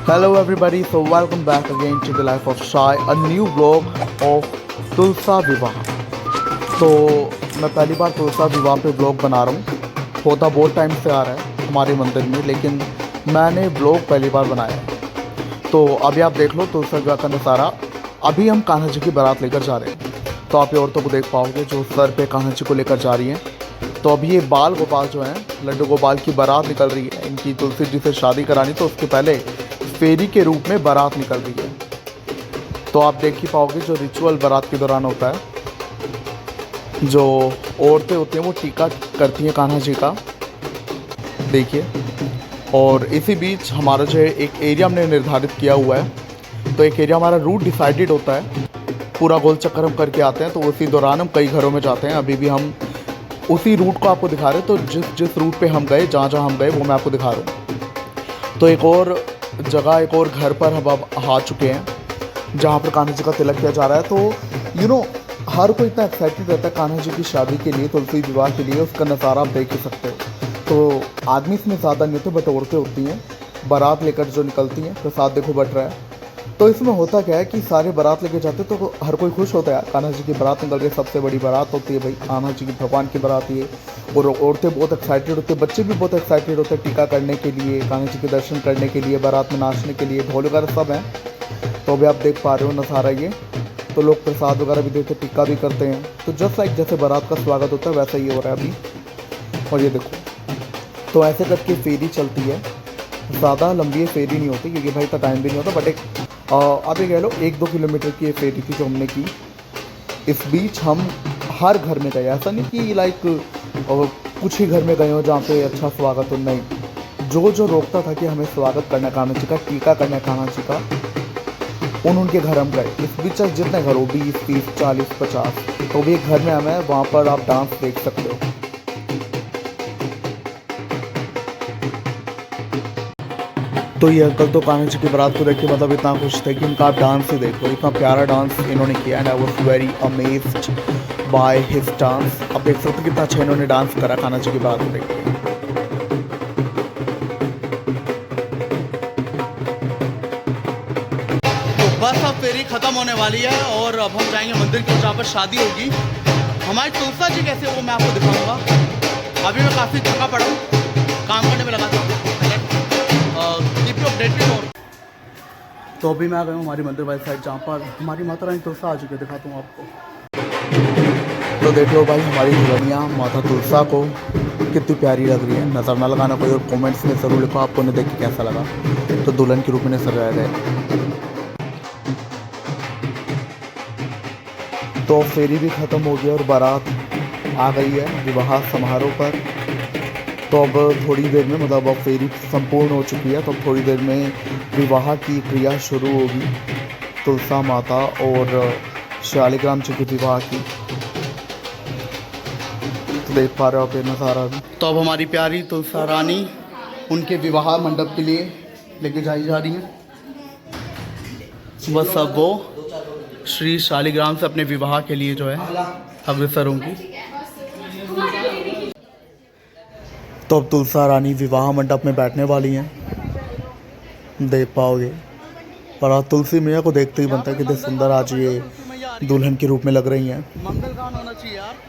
Hello everybody, so welcome back again to the life of Shai, a new vlog of तुलसा विवाह। तो मैं पहली बार तुलसा विवाह पे व्लॉग बना रहा हूँ। होता बहुत टाइम से आ रहा है हमारे मंदिर में, लेकिन मैंने व्लॉग पहली बार बनाया है। तो अभी आप देख लो तुलसा विवाह का नज़ारा। अभी हम कान्हा जी की बारात लेकर जा रहे हैं, तो आप ये औरतों को देख पाओगे जो सर पे कान्हा जी को लेकर जा रही हैं। तो अभी ये बाल गोपाल जो हैं, लड्डू गोपाल की बारात निकल रही है। इनकी तुलसी जी से शादी करानी, तो उसके पहले फेरी के रूप में बारात निकल रही है। तो आप देख ही पाओगे जो रिचुअल बारात के दौरान होता है, जो औरतें होती हैं वो टीका करती हैं कान्हा जी का, देखिए। और इसी बीच हमारा जो है एक एरिया हमने निर्धारित किया हुआ है। तो एक एरिया हमारा रूट डिसाइडेड होता है, पूरा गोल चक्कर हम करके आते हैं। तो उसी दौरान हम कई घरों में जाते हैं। अभी भी हम उसी रूट को आपको दिखा रहे हैं। तो जिस रूट पे हम गए, जहाँ हम गए, वो मैं आपको दिखा रहा हूँ। तो एक और जगह, एक और घर पर हम अब आ चुके हैं, जहाँ पर कान्हा जी का तिलक किया जा रहा है। तो हर कोई इतना एक्साइटेड रहता है कान्हा जी की शादी के लिए, तुलसी विवाह के लिए। उसका नज़ारा आप देख ही सकते हो। तो आदमी इसमें ज़्यादा नहीं होते, बट औरतें होती हैं बारात लेकर जो निकलती हैं। प्रसाद देखो बट रहा है। तो इसमें होता क्या है कि सारे बारात लेके जाते, तो हर कोई खुश होता है। कान्हा जी की बारात निकल रही है, सबसे बड़ी बारात होती है भाई कान्हा जी की, भगवान की बारात ये। और औरतें बहुत एक्साइटेड होती है, बच्चे भी बहुत एक्साइटेड होते हैं टीका करने के लिए, कान्हा जी के दर्शन करने के लिए, बारात में नाचने के लिए, ढोल वगैरह सब हैं। तो अभी आप देख पा रहे हो नज़ारा ये। तो लोग प्रसाद वगैरह भी देते, टीका भी करते हैं। तो जस्ट लाइक जैसे बारात का स्वागत होता है वैसा ही हो रहा है अभी। और ये देखो, तो ऐसे करके फेरी चलती है। ज़्यादा लंबी फेरी नहीं होती, क्योंकि भाई इतना टाइम भी नहीं होता। बट आप ये कह लो 1-2 किलोमीटर की ये फेरी थी जो हमने की। इस बीच हम हर घर में गए, ऐसा नहीं कि लाइक कुछ ही घर में गए हो जहाँ पे अच्छा स्वागत हो, नहीं। जो रोकता था कि हमें स्वागत करना है कान्हा जी का, टीका करना है कान्हा जी का, उनके घर हम गए। इस बीच जितने घर हो, 20, 30, 40, 50, तो भी एक घर में हमें, वहाँ पर आप डांस देख सकते हो। तो ये अंकल तो कान्हा जी की बारात को देख के मतलब इतना खुश थे कि इनका आप डांस ही देखो, इतना प्यारा डांस इन्होंने किया। And I was very amazed by his dance. अब देख सकते कितना अच्छा इन्होंने डांस करा कान्हा जी की बारात को देख के। तो बस अब फेरी खत्म होने वाली है और अब हम जाएंगे मंदिर की, जहाँ पर शादी होगी। हमारी तुलसा जी कैसे, वो मैं आपको दिखाऊंगा। अभी मैं काफ़ी थका पड़ा हूँ, काम करने में लगा था। तो अभी मैं आ गया हूँ हमारी मंदिर वाली साइड, जहाँ पर हमारी माता रानी तुलसा आ चुकी है। दिखाता हूँ आपको। तो देख लो भाई हमारी दुल्हनिया माता तुलसा को कितनी प्यारी लग रही है। नज़र ना लगाना कोई, और कमेंट्स में ज़रूर लिखो आपको उन्हें देख के कैसा लगा। तो दुल्हन के रूप में सजाया गया। तो फेरी भी ख़त्म हो गई और बारात आ गई है विवाह समारोह पर। तो अब थोड़ी देर में, मतलब अब फेरी संपूर्ण हो चुकी है, तो अब थोड़ी देर में विवाह की क्रिया शुरू होगी, तुलसा माता और शालिग्राम जी के विवाह की। तो देख पा रहे हो आप ये नज़ारा भी। तो अब हमारी प्यारी तुलसा रानी उनके विवाह मंडप के लिए लेके जाई जा रही हैं। बस अब वो श्री शालिग्राम से अपने विवाह के लिए जो है अग्रसर होंगी। तो अब तुलसा रानी विवाह मंडप में बैठने वाली हैं, देख पाओगे। और आज तुलसी मैया को देखते ही बनता है कितने सुंदर आज ये दुल्हन के रूप में लग रही हैं।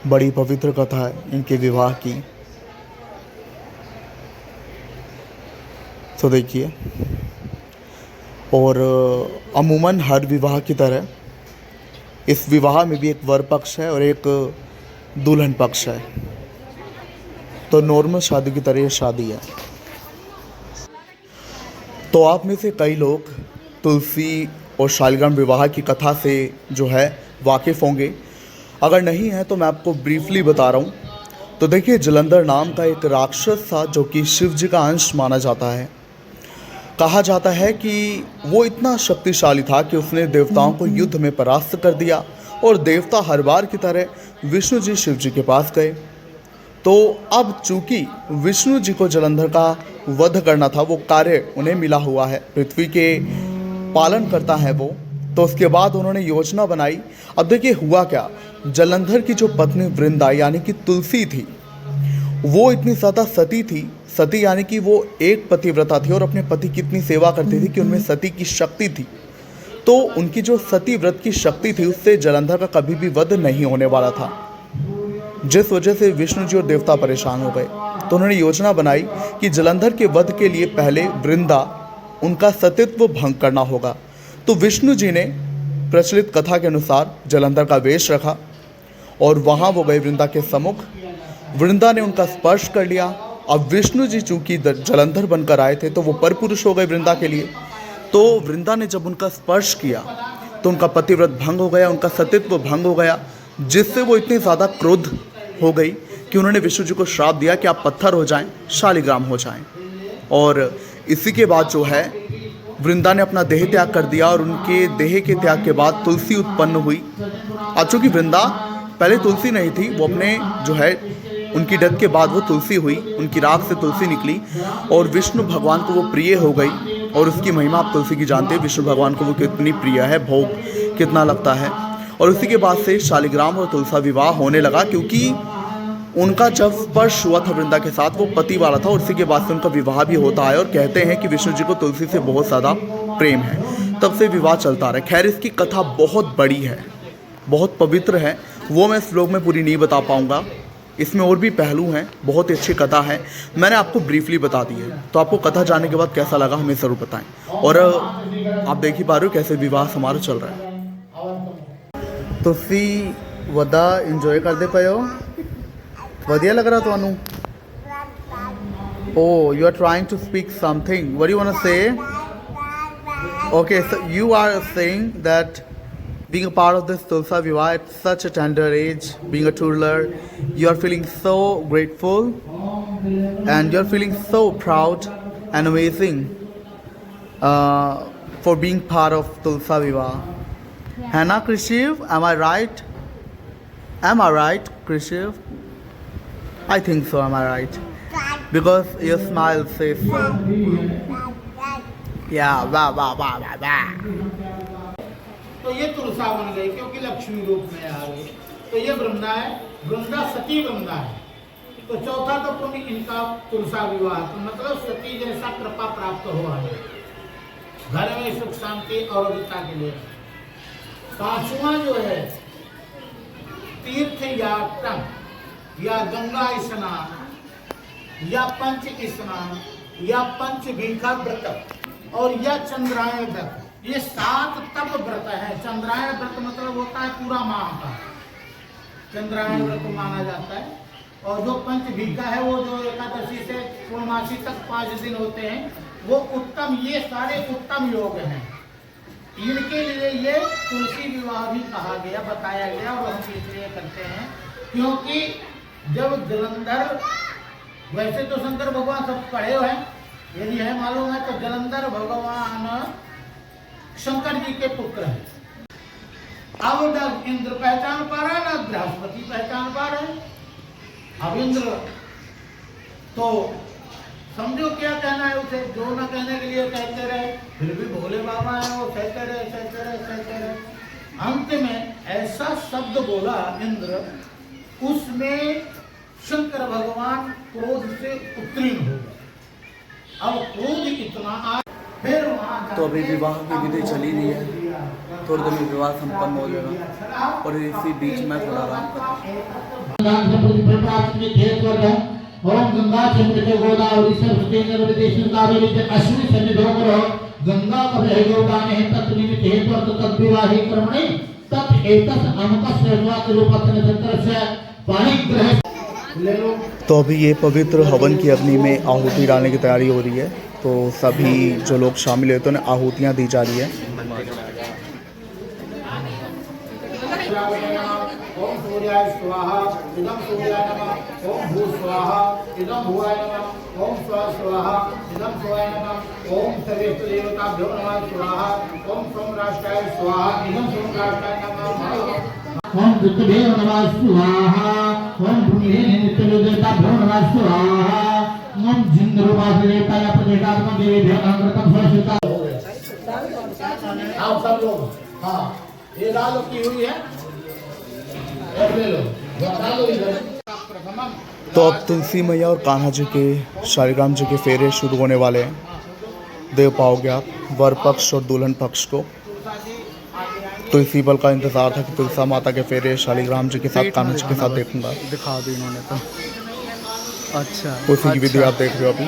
बड़ी पवित्र कथा है इनके विवाह की। तो देखिए, और अमूमन हर विवाह की तरह इस विवाह में भी एक वर पक्ष है और एक दुल्हन पक्ष है। तो नॉर्मल शादी की तरह ये शादी है। तो आप में से कई लोग तुलसी और शालिग्राम विवाह की कथा से जो है वाकिफ़ होंगे। अगर नहीं है तो मैं आपको ब्रीफली बता रहा हूँ। तो देखिए, जलंधर नाम का एक राक्षस था जो कि शिव जी का अंश माना जाता है। कहा जाता है कि वो इतना शक्तिशाली था कि उसने देवताओं को युद्ध में परास्त कर दिया, और देवता हर बार की तरह विष्णु जी शिव जी के पास गए। तो अब चूंकि विष्णु जी को जलंधर का वध करना था, वो कार्य उन्हें मिला हुआ है, पृथ्वी के पालन करता है वो। तो उसके बाद उन्होंने योजना बनाई। अब देखिए हुआ क्या, जलंधर की जो पत्नी वृंदा यानी कि तुलसी थी, वो इतनी ज़्यादा सती थी, सती यानी कि वो एक पतिव्रता थी और अपने पति की इतनी सेवा करती थी कि उनमें सती की शक्ति थी। तो उनकी जो सती व्रत की शक्ति थी उससे जलंधर का कभी भी वध नहीं होने वाला था, जिस वजह से विष्णु जी और देवता परेशान हो गए। तो उन्होंने योजना बनाई कि जलंधर के वध के लिए पहले वृंदा उनका सतीत्व भंग करना होगा। तो विष्णु जी ने प्रचलित कथा के अनुसार जलंधर का वेश रखा और वहाँ वो गए वृंदा के सम्मुख। वृंदा ने उनका स्पर्श कर लिया। अब विष्णु जी चूंकि जलंधर बनकर आए थे तो वो परपुरुष हो गए वृंदा के लिए। तो वृंदा ने जब उनका स्पर्श किया तो उनका पतिव्रत भंग हो गया, उनका सतीत्व भंग हो गया, जिससे वो इतनी ज़्यादा क्रोध हो गई कि उन्होंने विष्णु जी को श्राप दिया कि आप पत्थर हो जाएं, शालिग्राम हो जाएं। और इसी के बाद जो है वृंदा ने अपना देह त्याग कर दिया और उनके देह के त्याग के बाद तुलसी उत्पन्न हुई। अब चूँकि वृंदा पहले तुलसी नहीं थी, वो अपने जो है उनकी डेथ के बाद वो तुलसी हुई, उनकी राख से तुलसी निकली और विष्णु भगवान को वो प्रिय हो गई। और उसकी महिमा आप तुलसी की जानते हैं, विष्णु भगवान को वो कितनी प्रिय है, भोग कितना लगता है। और उसी के बाद से शालिग्राम और तुलसा विवाह होने लगा, क्योंकि उनका जब स्पर्श हुआ था वृंदा के साथ वो पति वाला था और उसी के बाद से उनका विवाह भी होता है। और कहते हैं कि विष्णु जी को तुलसी से बहुत ज़्यादा प्रेम है, तब से विवाह चलता रहा। खैर इसकी कथा बहुत बड़ी है, बहुत पवित्र है, वो मैं इस व्लॉग में पूरी नहीं बता पाऊँगा। इसमें और भी पहलू हैं, बहुत ही अच्छी कथा है, मैंने आपको ब्रीफली बता दी है। तो आपको कथा जानने के बाद कैसा लगा हमें ज़रूर बताएं। और आप देख ही पा रहे हो कैसे विवाह समारोह चल रहा है। तुसी वदा इंजॉय करते पे हो, वधिया लग रहा ਤੁਹਾਨੂੰ? Oh, you are trying to speak something. What do you want to say? Okay, so you are saying that being a part of this Tulsa Vivaah at such a tender age, being a toddler, you are feeling so grateful and you are feeling so proud and amazing for being part of Tulsa Vivaah. है ना Krishiv? Am I right? Am I right, Krishiv? I think so, am I right? Because your smile says so. Yeah, वाह वाह वाह वाह वाह। तो ये तुलसा बन गई क्योंकि लक्ष्मी रूप में आ गई। तो ये वृंदा है, वृंदा सती वृंदा है। तो चौथा तो पुण्य इनका तुलसा विवाह, तो मतलब सती जैसा कृपा प्राप्त हुआ है, घर में सुख शांति और अविता के लिए। पांचवा जो है तीर्थ यात्रा या गंगा स्नान या पंच स्नान या पंच भीखा व्रत और या चंद्रायण व्रत, ये 7 तप व्रत है। चंद्रायण व्रत मतलब होता है पूरा माह का, चंद्रायण व्रत माना जाता है। और जो पंच भीखा है वो जो एकादशी से पूर्णमासी तक 5 दिन होते हैं, वो उत्तम, ये सारे उत्तम योग हैं। इनके लिए ये तुलसी विवाह भी कहा गया, बताया गया। और हम इसलिए करते हैं क्योंकि जब जलंधर, वैसे तो शंकर भगवान सब पढ़े हुए हैं, यदि है मालूम है, तो जलंधर भगवान शंकर जी के पुत्र हैं। अब न इंद्र पहचान पा रहा है, न बृहस्पति पहचान पा रहे हैं। अब इंद्र तो समझो क्या कहना है उसे, जो न कहने के लिए कहते रहे, फिर भी भोले बाबा है वो कहते रहे, कहते रहे, कहते रहे। अंत में ऐसा शब्द बोला इंद्र, उसमें शंकर भगवान क्रोध से उत्तीर्ण हो गए। अब क्रोध इतना फिर वहां, तो अभी विवाह की विधि चली रही है, थोड़ी देर में विवाह संपन्न हो जाएगा और इसी बीच में थोड़ा आराम ओम गंगा चंद्र गोदावरी सरस्वती नर्मदे कावेरी अश्विनी सन्निधो करो गंगा कवले गोदाने तत्निमित हेतु तद्विवाहे कर्मणे तत् एतस् अमुक सर्वात रूपतन तत्रस्य पाणिग्रह। तो अभी ये पवित्र हवन की अग्नि में आहुति डालने की तैयारी हो रही है। तो सभी जो लोग शामिल हुए तो उन्हें आहुतियाँ दी जा रही है। ओम सूर्याय स्वाहा इदं सूर्याय नमः। ओम भू स्वाहा इदं भुवाय नमः। ओम स्व स्वाहा इदं स्वाय नमः। ओम सर्वेषु देवताभ्यो नमः स्वाहा। ओम सोमराष्ट्राय स्वाहा इदं सोमराष्ट्राय नमः। ओम दुर्गभ्यो नमः स्वाहा। ओम भूमिहे नित्यदेवताभ्यो नमः स्वाहा। ओम जिन्द्रवासदेवताय प्रदेशात्मक देवेभ्यो अमृतं स्वस्तिता। आप सब लोग, हाँ, ये लाल की हुई है, ले लो, बता लो इधर। प्रथमम तो अब तुलसी मैया और कान्हा जी के शालिग्राम जी के फेरे शुरू होने वाले हैं। देख पाओगे आप वर पक्ष और दुल्हन पक्ष को। तो इसी पल का इंतज़ार था कि तुलसा माता के फेरे शालिग्राम जी के साथ कान्हा जी के साथ देखूंगा। दिखा दी इन्होंने तो। अच्छा उसी की विधि आप देख रहे हो अभी।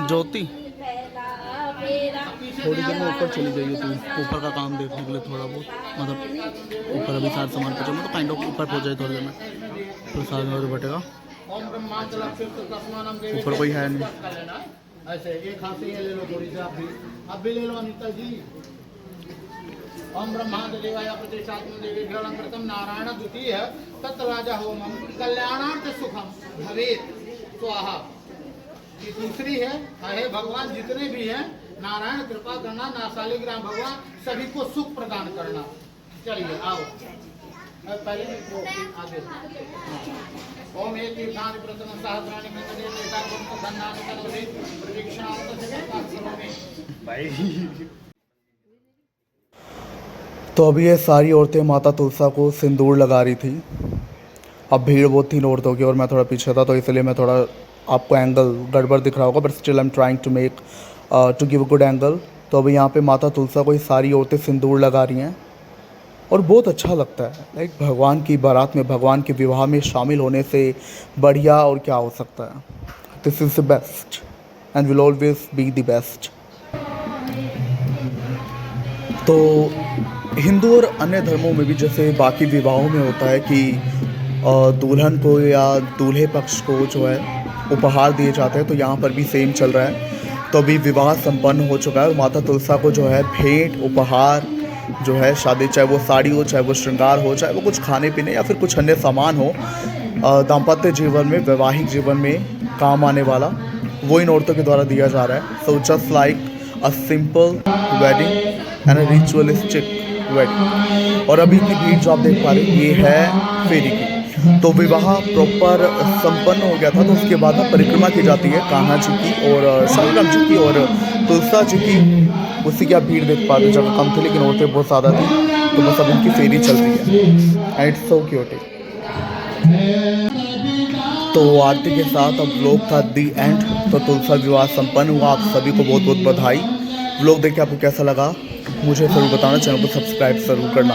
ज्योति थोड़ी देर में ऊपर चली जाइए तुम, ऊपर का काम देखने के लिए थोड़ा बहुत, मतलब ऊपर अभी सारा सामान पहुँचा, मतलब काइंड ऑफ ऊपर पहुँच जाए थोड़ी देर में, प्रसाद में बटेगा। ऊपर कोई है नहीं। ऐसे एक हाथ से ये ले लो थोड़ी सी, आप भी ले लो अनिता जी। ओम ब्रह्मांड देवाय प्रतिष्ठात्म देवी ग्रहण प्रथम नारायण द्वितीय तत्राजा होमम कल्याणार्थ सुखम भवेत स्वाहा। ये दूसरी है, हे भगवान जितने भी हैं नारायण कृपा करना, ना शालिग्राम भगवान सभी को सुख प्रदान करना। चलिए आओ पहले आगे। ओम एक तीर्थानि प्रथम सहस्राणि मंगले नेतागुण धन्नानि करोति प्रदक्षिणार्थ से करोमि। भाई तो अभी ये सारी औरतें माता तुलसा को सिंदूर लगा रही थी। अब भीड़ बहुत थी औरतों की और मैं थोड़ा पीछे था, तो इसलिए मैं थोड़ा, आपको एंगल गड़बड़ दिख रहा होगा, but still I am trying to make to give a good angle. तो अभी यहाँ पे माता तुलसा को ये सारी औरतें सिंदूर लगा रही हैं और बहुत अच्छा लगता है। लाइक भगवान की बारात में, भगवान के विवाह में शामिल होने से बढ़िया और क्या हो सकता है। This is the best and will always be the best. तो हिंदू और अन्य धर्मों में भी जैसे बाकी विवाहों में होता है कि दुल्हन को या दूल्हे पक्ष को जो है उपहार दिए जाते हैं, तो यहाँ पर भी सेम चल रहा है। तो अभी विवाह संपन्न हो चुका है और माता तुलसा को जो है भेंट उपहार जो है शादी, चाहे वो साड़ी हो, चाहे वो श्रृंगार हो, चाहे वो कुछ खाने पीने या फिर कुछ अन्य सामान हो, दाम्पत्य जीवन में, वैवाहिक जीवन में काम आने वाला, वो इन औरतों के द्वारा दिया जा रहा है। So just like a simple wedding and a ritualistic wedding. और अभी की भीड़ जो आप देख पा रहे हैं ये है फेरी की। तो विवाह प्रॉपर संपन्न हो गया था, तो उसके बाद परिक्रमा की जाती है कान्हा जी की और शालिग्राम जी की और तुलसा जी की। उसी की आप भीड़ देख पा रहे हैं, जगह कम थी लेकिन औरतें बहुत ज़्यादा थी। तो बस अब उनकी फेरी चल रही है एंड इट्स सो क्यूट। तो आरती के साथ अब व्लॉग था दी एंड। तो तुलसा विवाह संपन्न हुआ। आप सभी को बहुत बहुत बधाई। व्लॉग देख के आपको कैसा लगा मुझे ज़रूर बताना, चैनल को सब्सक्राइब ज़रूर करना।